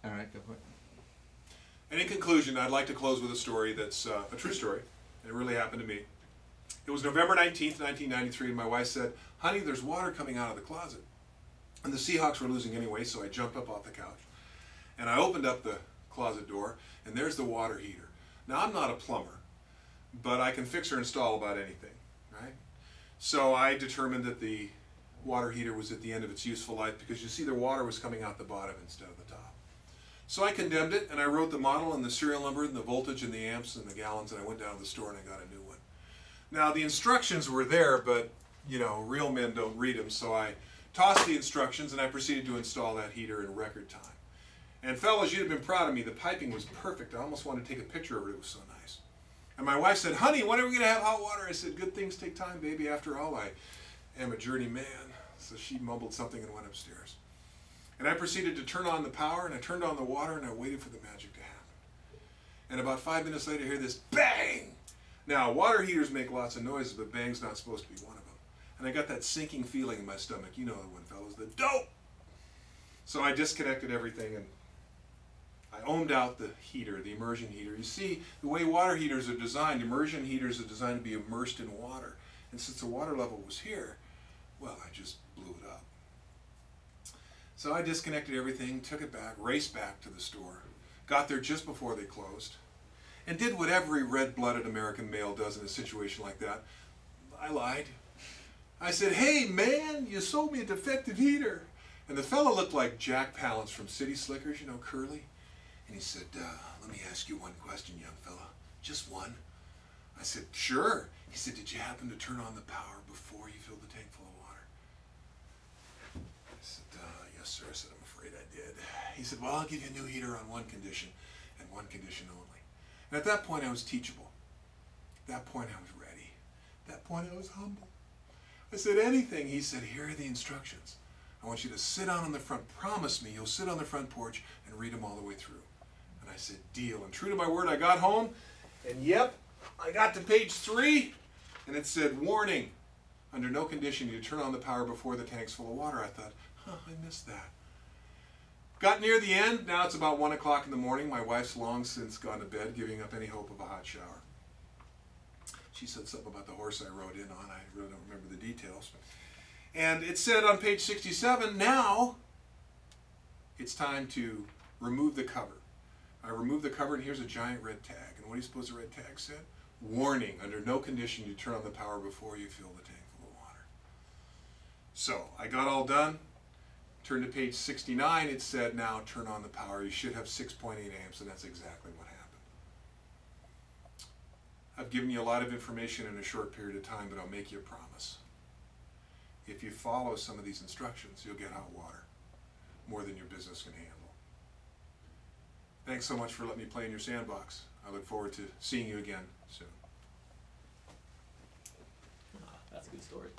All right, go for it. And in conclusion, I'd like to close with a story that's a true story. It really happened to me. It was November 19th, 1993, and my wife said, "Honey, there's water coming out of the closet." And the Seahawks were losing anyway, so I jumped up off the couch. And I opened up the closet door, and there's the water heater. Now, I'm not a plumber, but I can fix or install about anything, right? So I determined that the water heater was at the end of its useful life because you see the water was coming out the bottom instead of the top. So I condemned it, and I wrote the model and the serial number and the voltage and the amps and the gallons, and I went down to the store and I got a new one. Now, the instructions were there, but, you know, real men don't read them, so I tossed the instructions and I proceeded to install that heater in record time. And fellas, you'd have been proud of me. The piping was perfect. I almost wanted to take a picture of it. It was so nice. And my wife said, "Honey, when are we going to have hot water?" I said, "Good things take time, baby. After all, I am a journeyman." So she mumbled something and went upstairs. And I proceeded to turn on the power, and I turned on the water, and I waited for the magic to happen. And about 5 minutes later, I hear this bang! Now, water heaters make lots of noises, but bang's not supposed to be one of them. And I got that sinking feeling in my stomach. You know the one, fellas, the dope! So I disconnected everything, and I ohmed out the heater, the immersion heater. You see, the way water heaters are designed, immersion heaters are designed to be immersed in water. And since the water level was here, well, I just blew it up. So I disconnected everything, took it back, raced back to the store, got there just before they closed, and did what every red-blooded American male does in a situation like that. I lied. I said, "Hey, man, you sold me a defective heater." And the fellow looked like Jack Palance from City Slickers, you know, curly. And he said, "Let me ask you one question, young fella. Just one." I said, "Sure." He said, "Did you happen to turn on the power before you filled the tank full of water?" I said, "Yes, sir." I said, "I'm afraid I did." He said, "Well, I'll give you a new heater on one condition, and one condition only." And at that point, I was teachable. At that point, I was ready. At that point, I was humble. I said, "Anything." He said, "Here are the instructions. I want you to sit down on the front. Promise me you'll sit on the front porch and read them all the way through." And I said, "Deal." And true to my word, I got home, and yep, I got to page 3, and it said, "Warning, under no condition you turn on the power before the tank's full of water." I thought, I missed that. Got near the end. Now it's about 1 o'clock in the morning. My wife's long since gone to bed, giving up any hope of a hot shower. She said something about the horse I rode in on. I really don't remember the details. And it said on page 67, now it's time to remove the cover. I removed the cover, and here's a giant red tag. And what do you suppose the red tag said? "Warning, under no condition you turn on the power before you fill the tank full of water." So I got all done. Turned to page 69. It said, "Now turn on the power. You should have 6.8 amps, and that's exactly what happened. I've given you a lot of information in a short period of time, but I'll make you a promise. If you follow some of these instructions, you'll get hot water, more than your business can handle. Thanks so much for letting me play in your sandbox. I look forward to seeing you again soon." That's a good story.